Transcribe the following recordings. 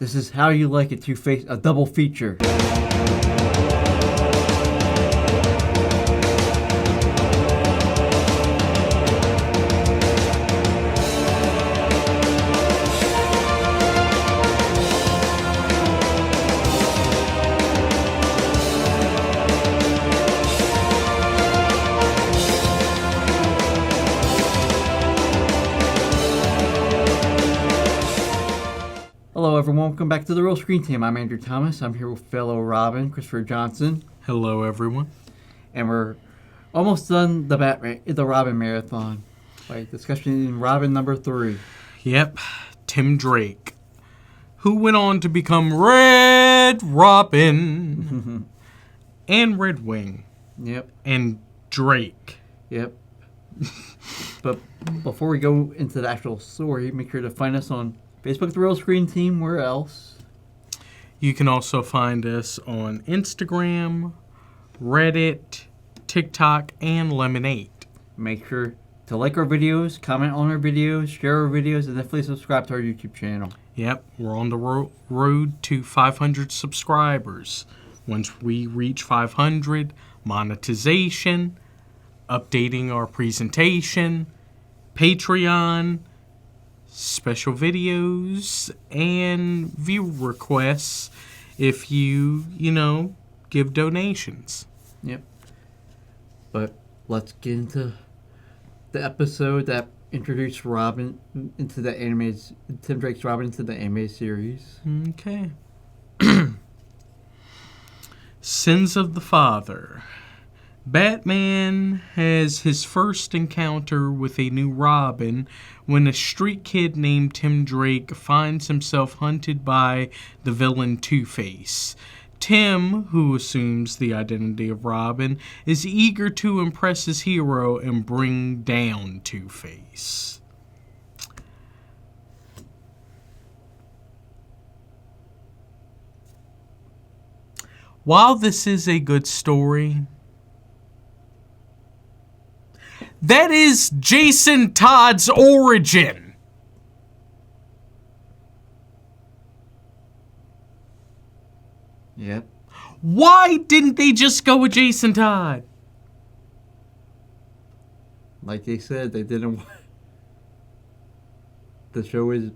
This is How You Like It Two-Face, a double feature. Hello everyone, welcome back to the Real Screen Team. I'm Andrew Thomas. I'm here with fellow Robin, Christopher Johnson. Hello everyone. And we're almost done the Robin Marathon by discussing Robin number 3. Yep, Tim Drake, who went on to become Red Robin and Red Wing. Yep. And Drake. Yep. But before we go into the actual story, make sure to find us on Facebook, The Real Screen Team. Where else? You can also find us on Instagram, Reddit, TikTok, and Lemonade. Make sure to like our videos, comment on our videos, share our videos, and definitely subscribe to our YouTube channel. Yep, we're on the road to 500 subscribers. Once we reach 500, monetization, updating our presentation, Patreon, special videos, and view requests if you give donations. Yep. But let's get into the episode that introduced Robin into the animated, Tim Drake's Robin into the animated series. Okay. Sins of the Father. Batman has his first encounter with a new Robin when a street kid named Tim Drake finds himself hunted by the villain Two-Face. Tim, who assumes the identity of Robin, is eager to impress his hero and bring down Two-Face. While this is a good story, that is Jason Todd's origin. Yep. Why didn't they just go with Jason Todd? Like they said, they didn't want the show is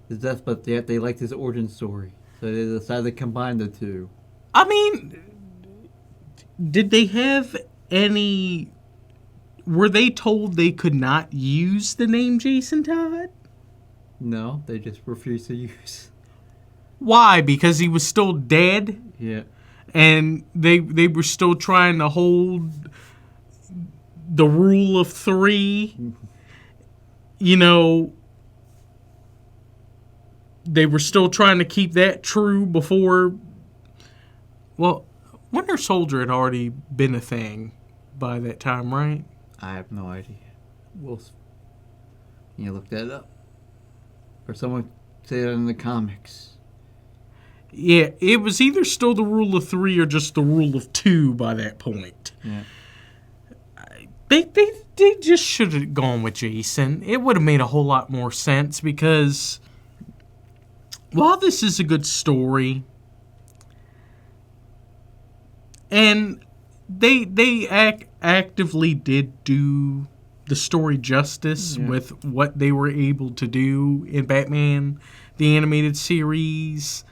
his death, but yet they liked his origin story. So they decided to combine the two. I mean, did they have any... Were they told they could not use the name Jason Todd? No, they just refused to use. Why? Because he was still dead? Yeah. And they were still trying to hold the rule of 3. They were still trying to keep that true before... Well, Winter Soldier had already been a thing by that time, right? I have no idea. Can you look that up? Or someone say that in the comics. Yeah, it was either still the rule of 3 or just the rule of 2 by that point. Yeah. They just should have gone with Jason. It would have made a whole lot more sense because while this is a good story, and they actively did do the story justice with what they were able to do in Batman, the animated series.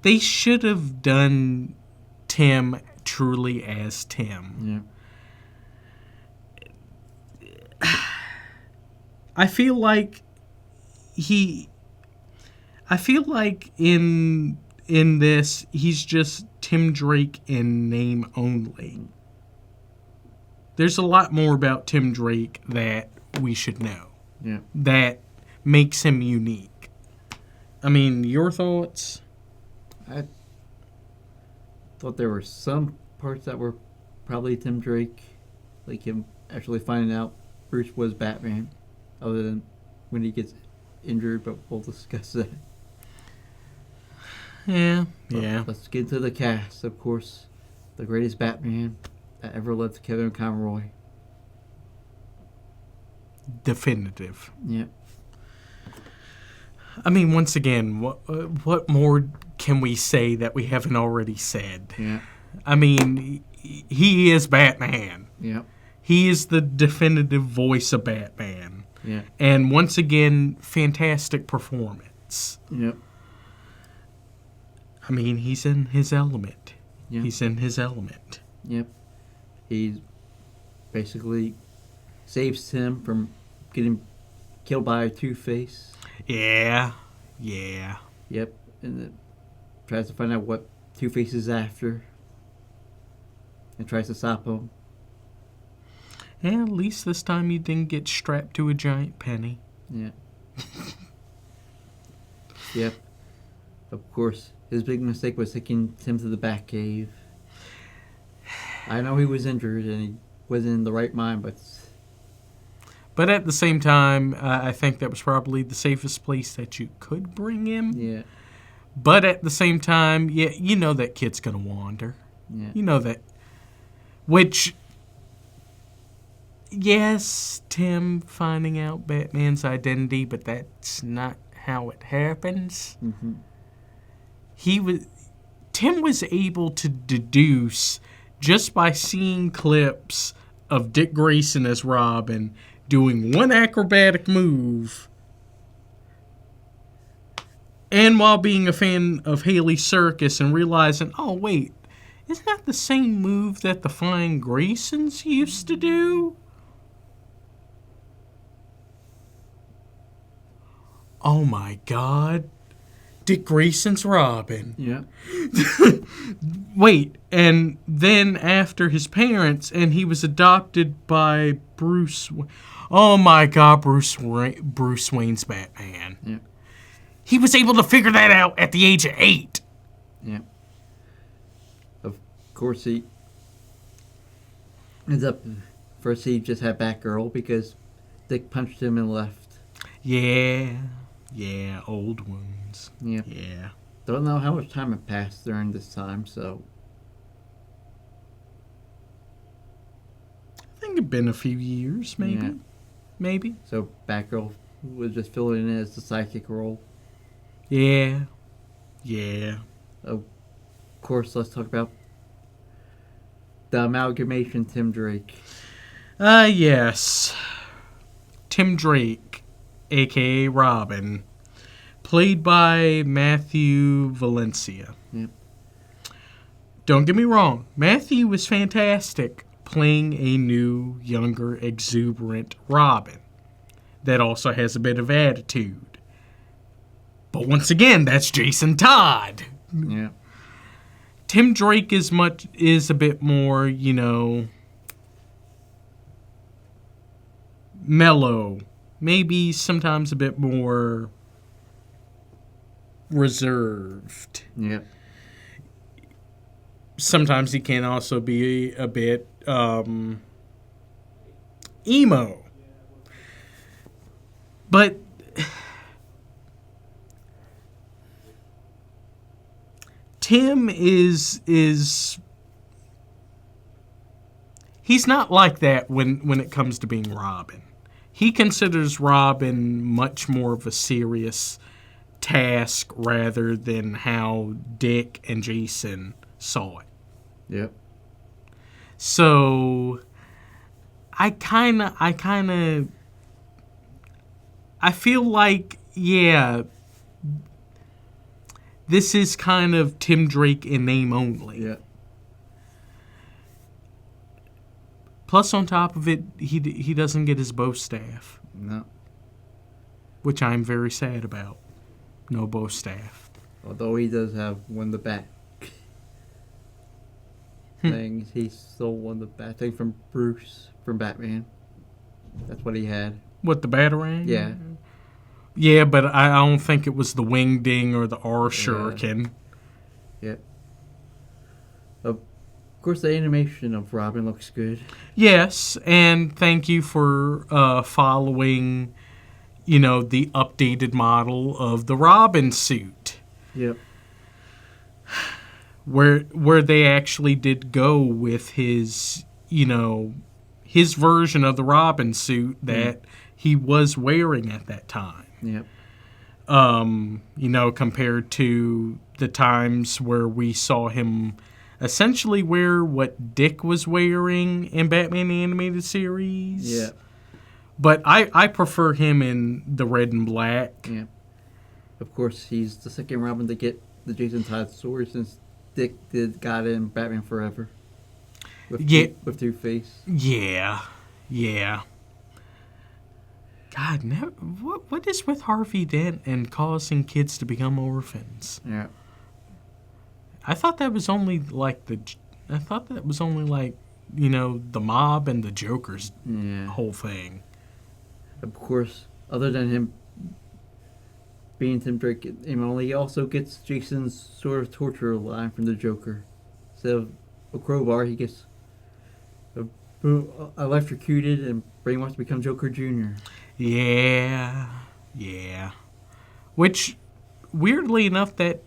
They should have done Tim truly as Tim. Yeah. I feel like in this, he's just Tim Drake in name only. There's a lot more about Tim Drake that we should know. Yeah. That makes him unique. I mean, your thoughts? I thought there were some parts that were probably Tim Drake, like him actually finding out Bruce was Batman, other than when he gets injured, but we'll discuss that. Yeah. Let's get into the cast. Of course, the greatest Batman that ever lived, Kevin Conroy. Definitive. Yep. I mean, once again, what more can we say that we haven't already said? Yeah. I mean, he is Batman. Yeah. He is the definitive voice of Batman. Yeah. And once again, fantastic performance. Yep. I mean, he's in his element. Yep. He's in his element. Yep. He basically saves Tim from getting killed by Two-Face. Yeah. Yeah. Yep. And then tries to find out what Two-Face is after. And tries to stop him. And at least this time he didn't get strapped to a giant penny. Yeah. Yep. Of course, his big mistake was taking Tim to the Batcave. I know he was injured and he wasn't in the right mind, But at the same time, I think that was probably the safest place that you could bring him. yeah. But at the same time, yeah, you know that kid's going to wander. Yeah. You know that. Which, yes, Tim finding out Batman's identity, but that's not how it happens. Mm-hmm. Tim was able to deduce just by seeing clips of Dick Grayson as Robin doing one acrobatic move, and while being a fan of Haley Circus and realizing, oh wait, isn't that the same move that the Flying Graysons used to do? Oh my God. Dick Grayson's Robin. Yeah. Wait, and then after his parents, and he was adopted by Bruce. Oh my God, Bruce Wayne's Batman. Yeah. He was able to figure that out at the age of 8. Yeah. Of course, he ends up. First, he just had Batgirl because Dick punched him and left. Yeah, old wounds. Yeah. Yeah. Don't know how much time had passed during this time, so. I think it'd been a few years, maybe. Yeah. Maybe. So Batgirl was just filling in as the psychic role. Yeah. Of course, let's talk about the amalgamation Tim Drake. Yes. Tim Drake, a.k.a. Robin, played by Matthew Valencia. Yep. Don't get me wrong, Matthew was fantastic playing a new, younger, exuberant Robin that also has a bit of attitude. But once again, that's Jason Todd. Yeah. Tim Drake is a bit more, mellow. Maybe sometimes a bit more reserved. Yeah. Sometimes he can also be a bit emo. But Tim is he's not like that when it comes to being Robin. He considers Robin much more of a serious task rather than how Dick and Jason saw it. Yep. So I feel like, yeah, this is kind of Tim Drake in name only. Yeah. Plus, on top of it, he doesn't get his bow staff, No. which I'm very sad about. No bow staff. Although he does have one of the bat things. He stole one of the bat things from Bruce from Batman. That's what he had. What, the Batarang? Yeah. Yeah, but I don't think it was the Wingding or the R Shuriken. Yep. Of course, the animation of Robin looks good. Yes, and thank you for following, the updated model of the Robin suit. Yep. Where they actually did go with his, his version of the Robin suit that he was wearing at that time. Yep. Compared to the times where we saw him essentially wear what Dick was wearing in Batman the Animated Series. Yeah. But I prefer him in the red and black. Yeah. Of course, he's the second Robin to get the Jason Todd sword since Dick got it in Batman Forever. With Two-Face. Yeah. Yeah. God, what is with Harvey Dent and causing kids to become orphans? Yeah. I thought that was only like the mob and the Joker's whole thing. Of course, other than him being Tim Drake, he also gets Jason's sort of torture line from the Joker. Instead of a crowbar, he gets electrocuted and brainwashed to become Joker Jr. Yeah. Which, weirdly enough, that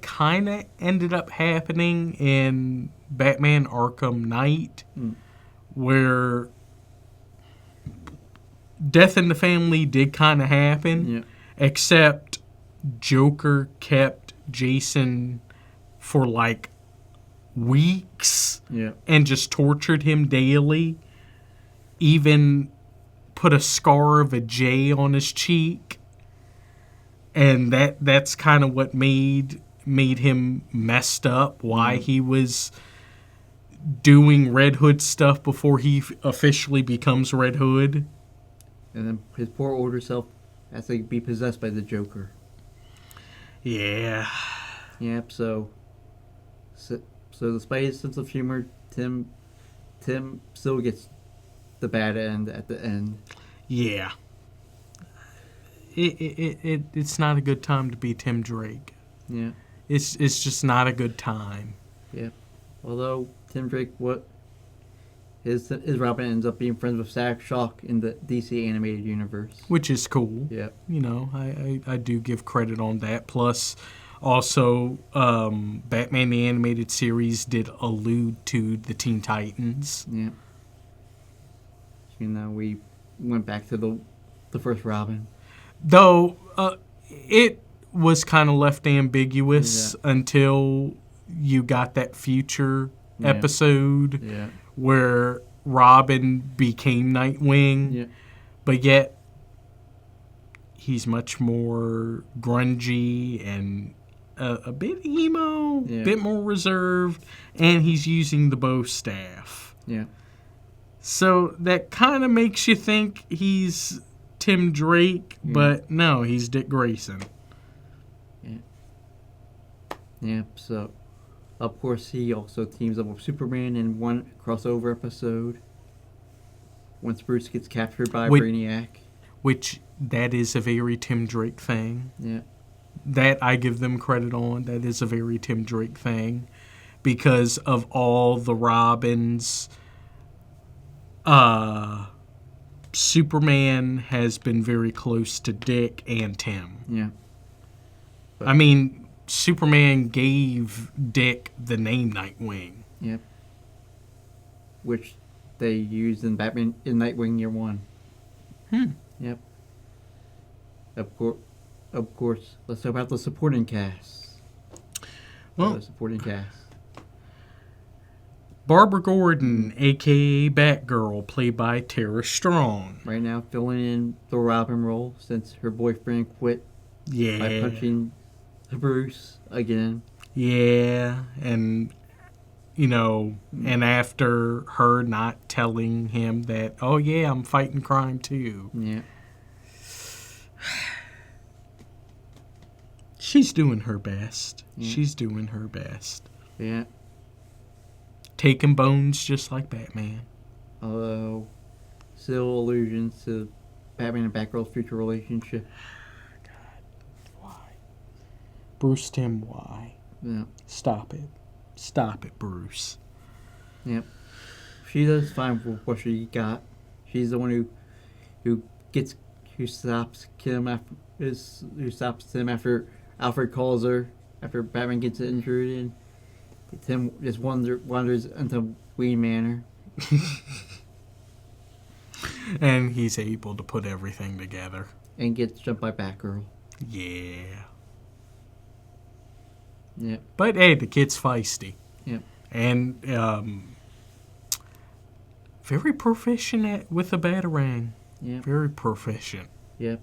kind of ended up happening in Batman Arkham Knight, where death in the family did kind of happen, except Joker kept Jason for like weeks and just tortured him daily, even put a scar of a J on his cheek, and that's kind of what made him messed up, why he was doing Red Hood stuff before he officially becomes Red Hood. And then his poor older self has to be possessed by the Joker. Yeah. Yep, so despite his sense of humor, Tim still gets the bad end at the end. Yeah. It's not a good time to be Tim Drake. Yeah. It's just not a good time. Yep. Although Tim Drake, his Robin ends up being friends with Static Shock in the DC animated universe, which is cool. Yeah. I do give credit on that. Plus, also, Batman the Animated Series did allude to the Teen Titans. Yeah. We went back to the first Robin. Though, it was kind of left ambiguous until you got that future episode where Robin became Nightwing. Yeah. But yet, he's much more grungy and a bit emo, a bit more reserved, and he's using the bow staff. Yeah. So that kind of makes you think he's Tim Drake, but no, he's Dick Grayson. Yeah. Yeah, so of course he also teams up with Superman in one crossover episode once Bruce gets captured by Brainiac. Which, that is a very Tim Drake thing. Yeah. That I give them credit on. That is a very Tim Drake thing. Because of all the Robins, Superman has been very close to Dick and Tim. Yeah. But, I mean, Superman gave Dick the name Nightwing. Yep. Which they used in Batman in Nightwing Year One. Yep. Of course. Let's talk about the supporting cast. Well, the supporting cast. Barbara Gordon, a.k.a. Batgirl, played by Tara Strong. Right now, filling in the Robin role since her boyfriend quit by punching Bruce again. Yeah, and, and after her not telling him that, oh yeah, I'm fighting crime too. Yeah. She's doing her best. Yeah. She's doing her best. Yeah. Taking bones just like Batman. Although, still allusions to Batman and Batgirl's future relationship. God, why? Bruce Timm, why? Yeah. Stop it. Stop it, Bruce. Yep. She does fine with what she got. She's the one who stops Tim after Alfred calls her after Batman gets injured, and Tim just wanders into Wayne Manor. And he's able to put everything together. and gets jumped by Batgirl. Yeah. Yep. But hey, the kid's feisty. Yep. And very proficient with a batarang. Yep. Very proficient. Yep.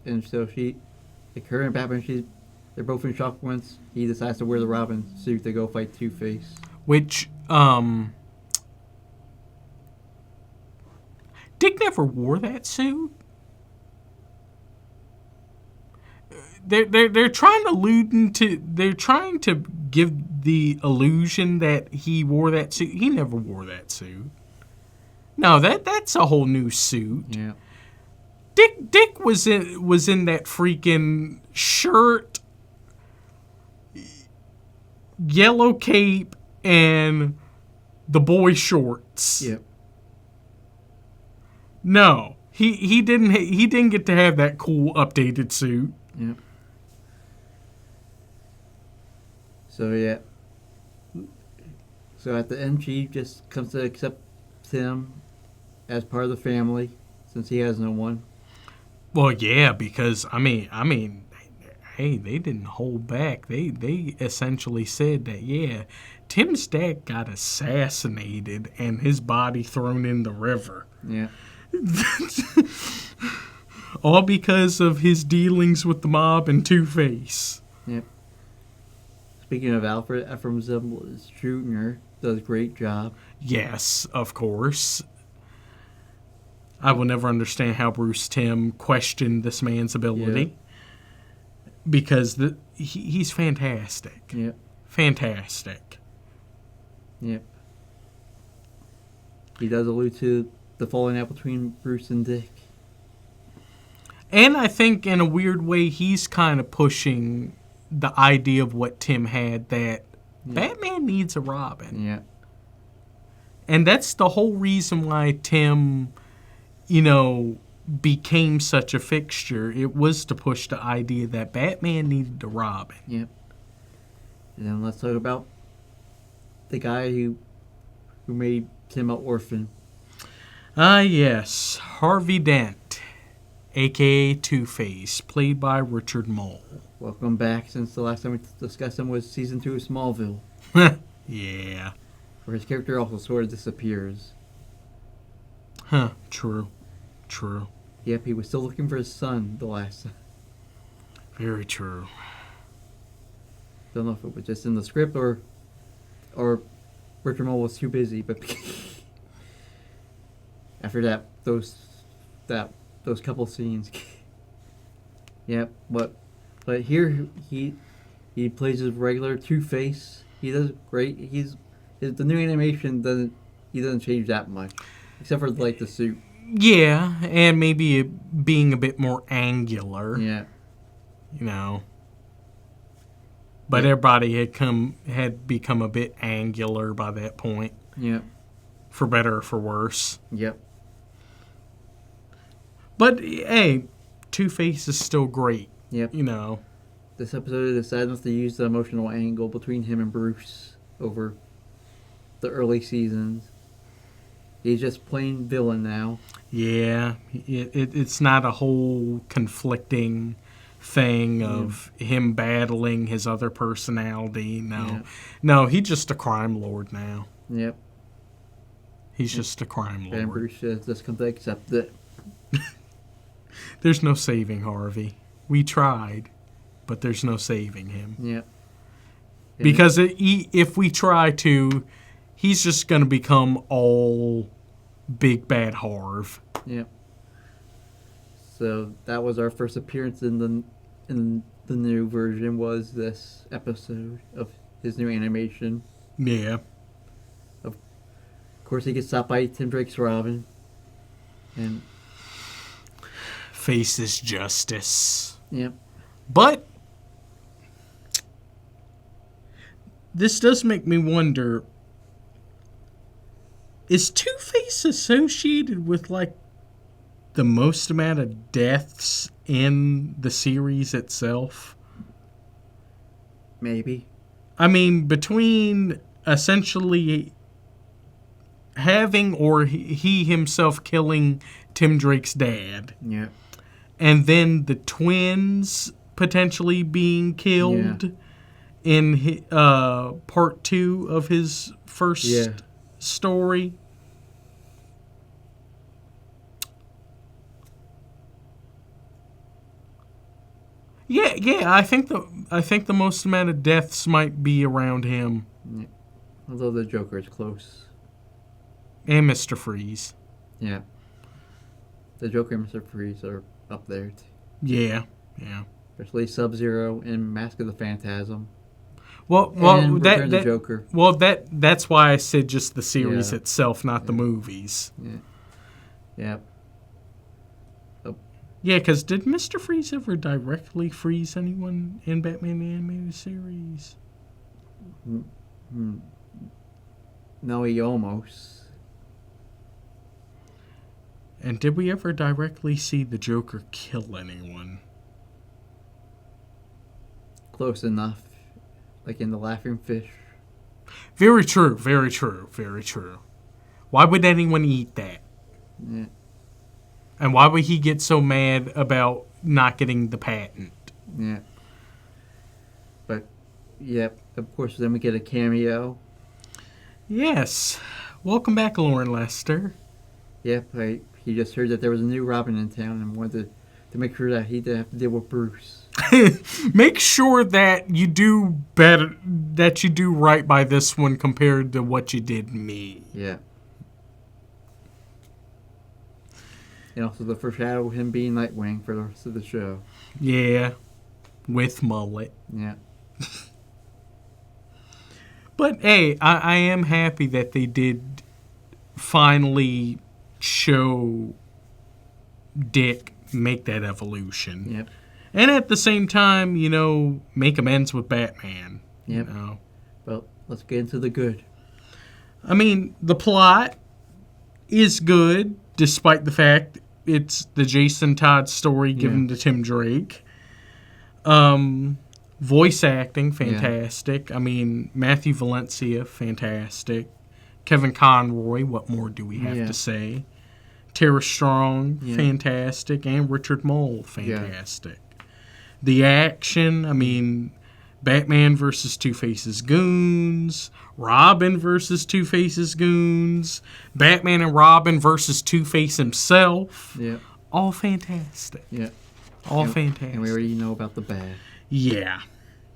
And so like her and Batman, they're both in shock once he decides to wear the Robin suit to go fight Two-Face. Which, Dick never wore that suit. They're trying to give the illusion that he wore that suit. He never wore that suit. No, that's a whole new suit. Yeah. Dick was in that freaking shirt, yellow cape, and the boy shorts. Yep. No, he didn't get to have that cool updated suit. Yep. So yeah. So at the end, she just comes to accept him as part of the family, since he has no one. Well, yeah, because I mean, hey, they didn't hold back. They essentially said that, yeah, Tim's dad got assassinated and his body thrown in the river. Yeah. All because of his dealings with the mob and Two-Face. Yep. Speaking of Alfred, Ephraim Zimbal's Jr. does a great job. Yes, of course. I will never understand how Bruce Timm questioned this man's ability. Yep. Because he's fantastic. Yep. Fantastic. Yep. He does allude to the falling out between Bruce and Dick. And I think in a weird way, he's kind of pushing the idea of what Tim had, that Batman needs a Robin. Yeah. And that's the whole reason why Tim, became such a fixture. It was to push the idea that Batman needed a Robin. Yep. And then let's talk about the guy who made Tim an orphan. Yes. Harvey Dent, a.k.a. Two-Face, played by Richard Mole. Welcome back, since the last time we discussed him was Season 2 of Smallville. Yeah. Where his character also sort of disappears. Huh. True. Yep, he was still looking for his son the last time. Very true. Don't know if it was just in the script or Richard Mole was too busy, but after that, those couple scenes. Yep, but here he plays his regular Two-Face. He does great. The new animation doesn't change that much, except for like the suit. Yeah, and maybe it being a bit more angular. Yeah. But everybody had become a bit angular by that point. Yep. For better or for worse. Yep. But hey, Two-Face is still great. Yep. This episode they decided not to use the emotional angle between him and Bruce over the early seasons. He's just plain villain now. Yeah, it's not a whole conflicting thing of him battling his other personality. No, he's just a crime lord now. Yep. He's just a crime lord. And Bruce has just come to accept it. There's no saving Harvey. We tried, but there's no saving him. Yep. Because if we try to, he's just going to become all big bad Harv. Yep. So that was our first appearance in the new version. Was this episode of his new animation? Yeah. Of course, he gets stopped by Tim Drake's Robin, and faces justice. Yep. But this does make me wonder, is Two-Face associated with like the most amount of deaths in the series itself? Maybe. I mean, between essentially having or he himself killing Tim Drake's dad. Yeah. And then the twins potentially being killed in part 2 of his first story. Yeah. I think the most amount of deaths might be around him. Yeah. Although the Joker is close. And Mr. Freeze. Yeah. The Joker and Mr. Freeze are up there. Yeah. Especially Sub-Zero and Mask of the Phantasm. Well, and Return of the Joker. Well, that's why I said just the series itself, not the movies. Yeah. Yeah, because did Mr. Freeze ever directly freeze anyone in Batman the Animated Series? No, he almost. And did we ever directly see the Joker kill anyone? Close enough. Like in The Laughing Fish. Very true. Why would anyone eat that? Yeah. And why would he get so mad about not getting the patent? Yeah. But, of course, then we get a cameo. Yes. Welcome back, Lauren Lester. Yep, he just heard that there was a new Robin in town and wanted to make sure that he didn't have to deal with Bruce. Make sure that you do better, that you do right by this one compared to what you did me. Yeah. And also the foreshadow of him being Nightwing for the rest of the show. Yeah. With mullet. Yeah. But, hey, I am happy that they did finally show Dick make that evolution. Yep. And at the same time, make amends with Batman. Yep. Well, let's get into the good. I mean, the plot is good, despite the fact it's the Jason Todd story given to Tim Drake. Voice acting, fantastic. I mean, Matthew Valencia, fantastic. Kevin Conroy, what more do we have to say? Tara Strong, fantastic. And Richard Mole, fantastic. The action, I mean, Batman versus Two-Face's goons, Robin versus Two-Face's goons, Batman and Robin versus Two-Face himself. Yeah. All fantastic. Yeah. All fantastic. And we already know about the bad. Yeah.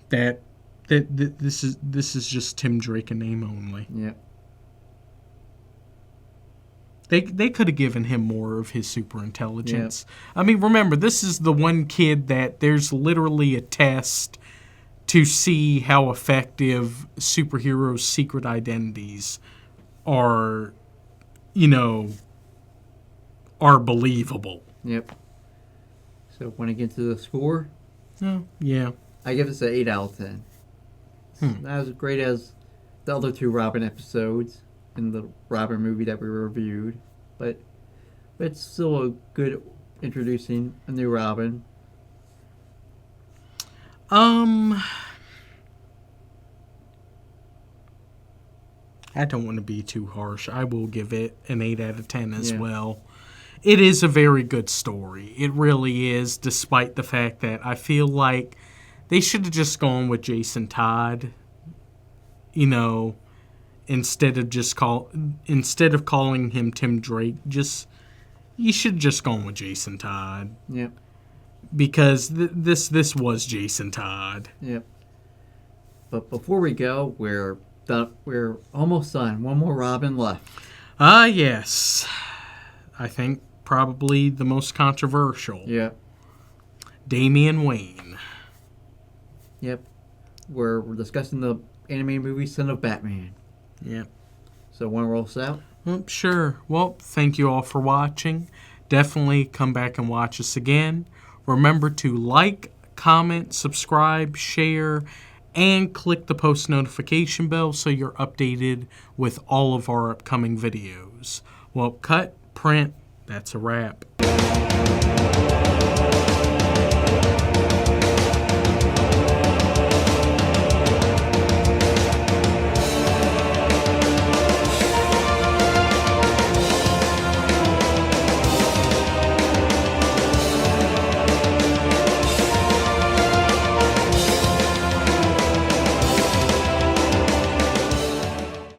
This is just Tim Drake in name only. Yeah. They could have given him more of his super intelligence. Yeah. I mean, remember, this is the one kid that there's literally a test to see how effective superheroes' secret identities are, are believable. Yep. So when I get to the score, yeah, I give this an 8 out of 10. It's not as great as the other 2 Robin episodes in the Robin movie that we reviewed, but it's still a good introducing a new Robin. I don't want to be too harsh. I will give it an 8 out of 10 as well. It is a very good story. It really is, despite the fact that I feel like they should have just gone with Jason Todd, instead of calling him Tim Drake. You should have just gone with Jason Todd. Yep. Because this was Jason Todd. Yep. But before we go, we're almost done. One more Robin left. Yes. I think probably the most controversial. Yep. Damian Wayne. Yep. We're discussing the animated movie Son of Batman. Yep. So want to roll us out? Sure. Well, thank you all for watching. Definitely come back and watch us again. Remember to like, comment, subscribe, share, and click the post notification bell so you're updated with all of our upcoming videos. Well, cut, print, that's a wrap.